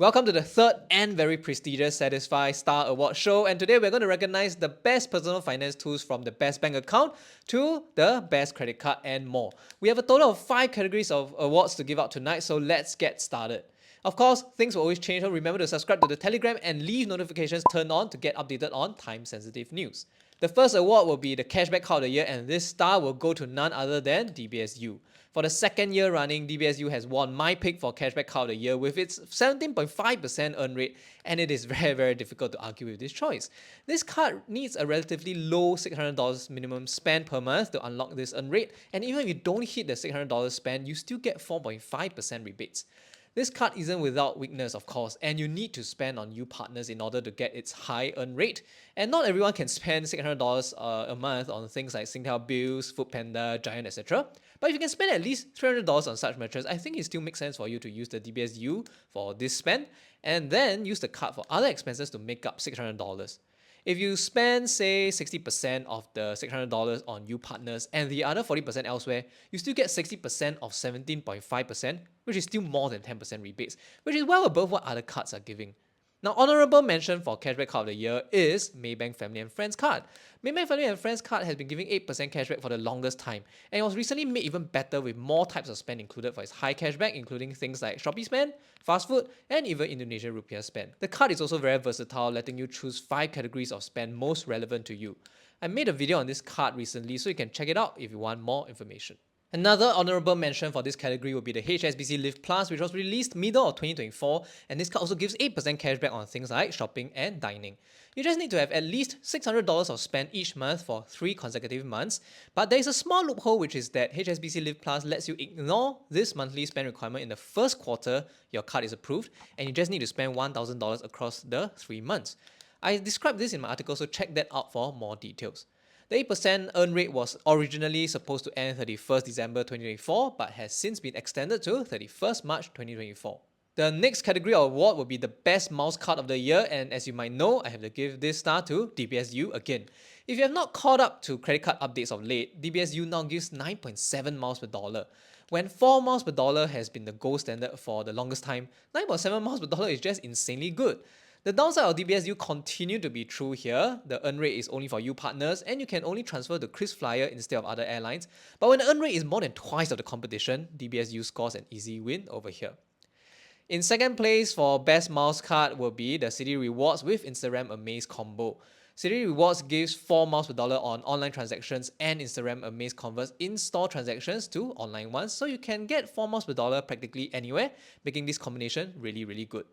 Welcome to the third and very prestigious Sethisfy Star Award show, and today we're going to recognize the best personal finance tools from the best bank account to the best credit card and more. We have a total of 5 categories of awards to give out tonight, so let's get started. Of course, things will always change, so remember to subscribe to the Telegram and leave notifications turned on to get updated on time-sensitive news. The first award will be the Cashback Card of the Year, and this star will go to none other than DBSU. For the second year running, DBSU has won my pick for Cashback Card of the Year with its 17.5% earn rate, and it is very difficult to argue with this choice. This card needs a relatively low $600 minimum spend per month to unlock this earn rate, and even if you don't hit the $600 spend, you still get 4.5% rebates. This card isn't without weakness, of course, and you need to spend on new partners in order to get its high earn rate. And not everyone can spend $600 a month on things like Singtel bills, Foodpanda, Giant, etc. But if you can spend at least $300 on such merchants, I think it still makes sense for you to use the DBSU for this spend, and then use the card for other expenses to make up $600. If you spend, say, 60% of the $600 on new partners and the other 40% elsewhere, you still get 60% of 17.5%, which is still more than 10% rebates, which is well above what other cards are giving. Now, honorable mention for Cashback Card of the Year is Maybank Family and Friends card. Maybank Family and Friends card has been giving 8% cashback for the longest time, and it was recently made even better with more types of spend included for its high cashback, including things like Shopee spend, fast food, and even Indonesia rupiah spend. The card is also very versatile, letting you choose 5 categories of spend most relevant to you. I made a video on this card recently, so you can check it out if you want more information. Another honorable mention for this category would be the HSBC Live Plus, which was released middle of 2024, and this card also gives 8% cashback on things like shopping and dining. You just need to have at least $600 of spend each month for 3 consecutive months, but there is a small loophole, which is that HSBC Live Plus lets you ignore this monthly spend requirement in the first quarter your card is approved, and you just need to spend $1,000 across the 3 months. I described this in my article, so check that out for more details. The 8% earn rate was originally supposed to end 31st December 2024, but has since been extended to 31st March 2024. The next category of award will be the Best Miles Card of the Year, and as you might know, I have to give this star to DBSU again. If you have not caught up to credit card updates of late, DBSU now gives 9.7 miles per dollar. When 4 miles per dollar has been the gold standard for the longest time, 9.7 miles per dollar is just insanely good. The downside of DBSU continue to be true here. The earn rate is only for you partners, and you can only transfer to KrisFlyer instead of other airlines. But when the earn rate is more than twice of the competition, DBSU scores an easy win over here. In second place for Best Miles Card will be the Citi Rewards with Instagram Amaze combo. Citi Rewards gives 4 miles per dollar on online transactions, and Instagram Amaze converts in-store transactions to online ones, so you can get 4 miles per dollar practically anywhere, making this combination really good.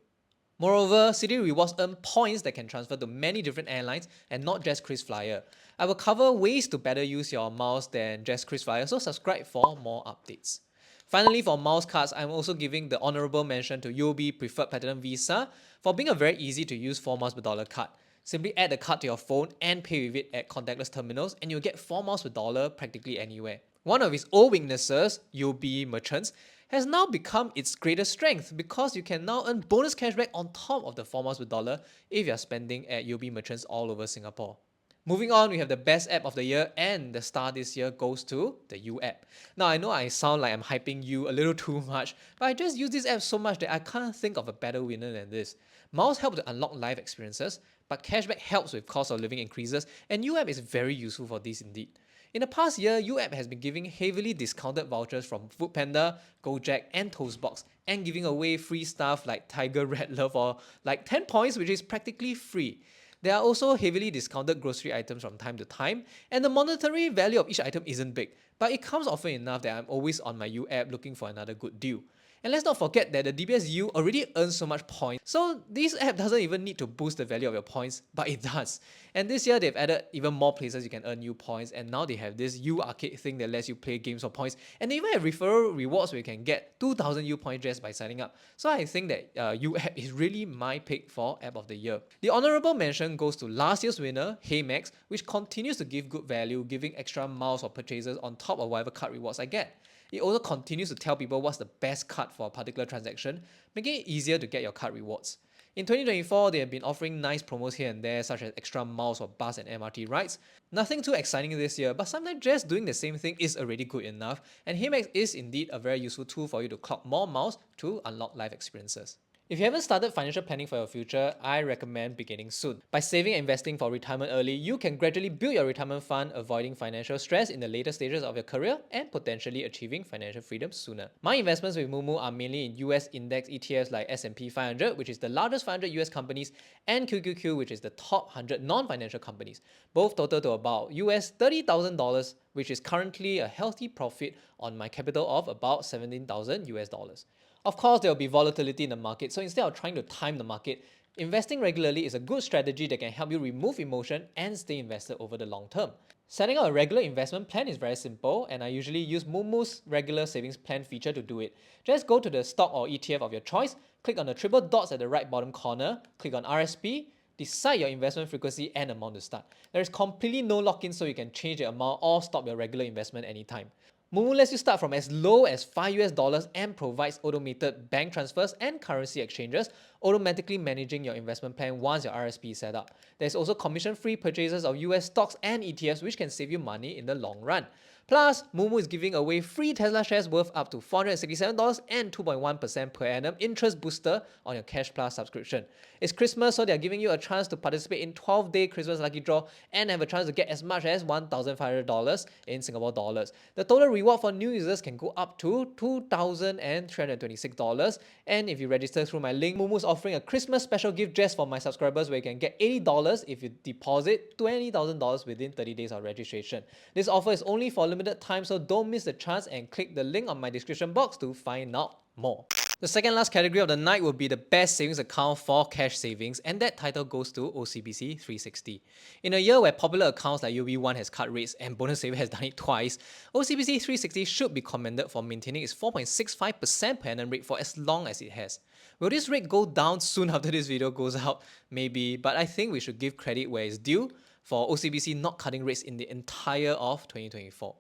Moreover, Citi Rewards earn points that can transfer to many different airlines and not just KrisFlyer. I will cover ways to better use your miles than just KrisFlyer, so subscribe for more updates. Finally, for miles cards, I'm also giving the honorable mention to UOB Preferred Platinum Visa for being a very easy to use 4 miles per dollar card. Simply add the card to your phone and pay with it at contactless terminals, and you'll get 4 miles per dollar practically anywhere. One of its old weaknesses, UOB merchants, has now become its greatest strength because you can now earn bonus cashback on top of the 4 miles per dollar if you're spending at UOB merchants all over Singapore. Moving on, we have the best app of the year, and the star this year goes to the U app. Now, I know I sound like I'm hyping you a little too much, but I just use this app so much that I can't think of a better winner than this. Miles help to unlock live experiences, but cashback helps with cost of living increases, and U app is very useful for this indeed. In the past year, UApp has been giving heavily discounted vouchers from Foodpanda, Gojek, and Toastbox, and giving away free stuff like Tiger Red Love for like 10 points, which is practically free. There are also heavily discounted grocery items from time to time, and the monetary value of each item isn't big, but it comes often enough that I'm always on my U app looking for another good deal. And let's not forget that the DBSU already earns so much points, so this app doesn't even need to boost the value of your points, but it does. And this year they've added even more places you can earn new points, and now they have this U Arcade thing that lets you play games for points, and they even have referral rewards where you can get 2,000 U points just by signing up. So I think that U app is really my pick for app of the year. The honorable mention goes to last year's winner, HeyMax, which continues to give good value, giving extra miles for purchases on top of whatever card rewards I get. It also continues to tell people what's the best card for a particular transaction, making it easier to get your card rewards. In 2024, they have been offering nice promos here and there, such as extra miles for bus and MRT rides. Nothing too exciting this year, but sometimes just doing the same thing is already good enough, and HeyMax is indeed a very useful tool for you to clock more miles to unlock live experiences. If you haven't started financial planning for your future, I recommend beginning soon. By saving and investing for retirement early, you can gradually build your retirement fund, avoiding financial stress in the later stages of your career and potentially achieving financial freedom sooner. My investments with Moomoo are mainly in US index ETFs like S&P 500, which is the largest 500 US companies, and QQQ, which is the top 100 non-financial companies. Both total to about US $30,000, which is currently a healthy profit on my capital of about 17,000 US dollars. Of course, there will be volatility in the market, so instead of trying to time the market, investing regularly is a good strategy that can help you remove emotion and stay invested over the long term. Setting up a regular investment plan is very simple, and I usually use Moomoo's regular savings plan feature to do it. Just go to the stock or ETF of your choice, click on the triple dots at the right bottom corner, click on RSP, decide your investment frequency and amount to start. There is completely no lock-in, so you can change the amount or stop your regular investment anytime. Moomoo lets you start from as low as $5 and provides automated bank transfers and currency exchanges, automatically managing your investment plan once your RSP is set up. There's also commission-free purchases of US stocks and ETFs, which can save you money in the long run. Plus, Moomoo is giving away free Tesla shares worth up to $467 and 2.1% per annum interest booster on your Cash Plus subscription. It's Christmas, so they're giving you a chance to participate in 12-day Christmas lucky draw and have a chance to get as much as $1,500 in Singapore dollars. The total reward for new users can go up to $2,326, and if you register through my link, Moomoo is offering a Christmas special gift just for my subscribers where you can get $80 if you deposit $20,000 within 30 days of registration. This offer is only for limited time, so don't miss the chance and click the link on my description box to find out more. The second last category of the night will be the best savings account for cash savings, and that title goes to OCBC 360. In a year where popular accounts like UB1 has cut rates and Bonus Saver has done it twice, OCBC 360 should be commended for maintaining its 4.65% per annum rate for as long as it has. Will this rate go down soon after this video goes out? Maybe, but I think we should give credit where it's due for OCBC not cutting rates in the entire of 2024.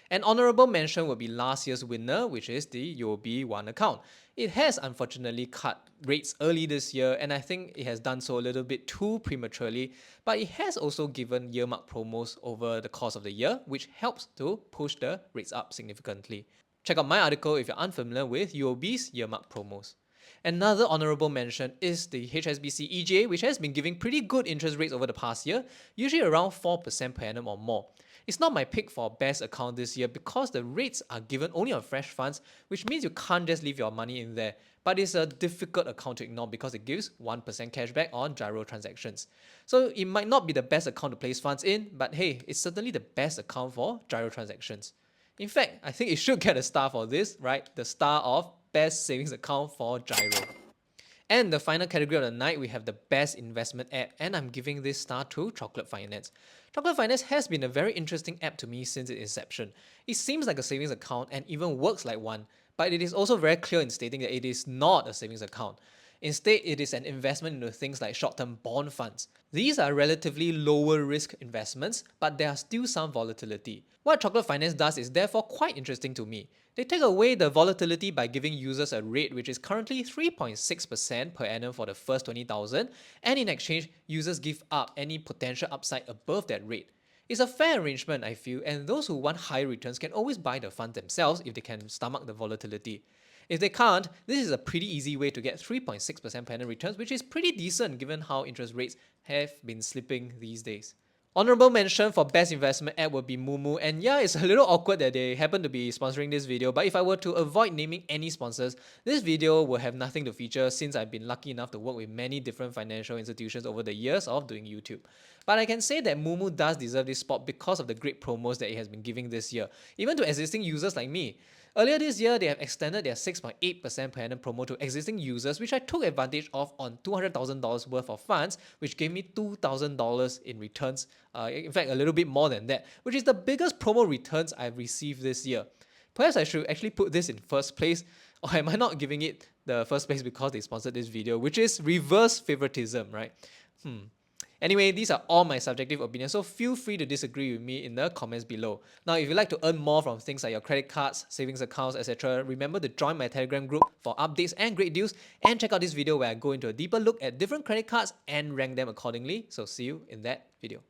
An honorable mention will be last year's winner, which is the UOB1 account. It has unfortunately cut rates early this year, and I think it has done so a little bit too prematurely, but it has also given year-mark promos over the course of the year, which helps to push the rates up significantly. Check out my article if you're unfamiliar with UOB's year-mark promos. Another honorable mention is the HSBC EJ, which has been giving pretty good interest rates over the past year, usually around 4% per annum or more. It's not my pick for best account this year because the rates are given only on fresh funds, which means you can't just leave your money in there. But it's a difficult account to ignore because it gives 1% cashback on gyro transactions. So it might not be the best account to place funds in, but hey, it's certainly the best account for gyro transactions. In fact, I think it should get a star for this, right? The star of best savings account for gyro. And the final category of the night, we have the best investment app, and I'm giving this star to Chocolate Finance. Chocolate Finance has been a very interesting app to me since its inception. It seems like a savings account and even works like one, but it is also very clear in stating that it is not a savings account. Instead, it is an investment into things like short-term bond funds. These are relatively lower risk investments, but there are still some volatility. What Chocolate Finance does is therefore quite interesting to me. They take away the volatility by giving users a rate which is currently 3.6% per annum for the first 20,000, and in exchange, users give up any potential upside above that rate. It's a fair arrangement, I feel, and those who want higher returns can always buy the funds themselves if they can stomach the volatility. If they can't, this is a pretty easy way to get 3.6% per annum returns, which is pretty decent given how interest rates have been slipping these days. Honorable mention for best investment app would be Moomoo, and yeah, it's a little awkward that they happen to be sponsoring this video, but if I were to avoid naming any sponsors, this video will have nothing to feature since I've been lucky enough to work with many different financial institutions over the years of doing YouTube. But I can say that Moomoo does deserve this spot because of the great promos that it has been giving this year, even to existing users like me. Earlier this year, they have extended their 6.8% per annum promo to existing users, which I took advantage of on $200,000 worth of funds, which gave me $2,000 in returns. In fact, a little bit more than that, which is the biggest promo returns I've received this year. Perhaps I should actually put this in first place, or am I not giving it the first place because they sponsored this video, which is reverse favoritism, right? Anyway, these are all my subjective opinions, so feel free to disagree with me in the comments below. Now, if you'd like to earn more from things like your credit cards, savings accounts, etc., remember to join my Telegram group for updates and great deals, and check out this video where I go into a deeper look at different credit cards and rank them accordingly. So see you in that video.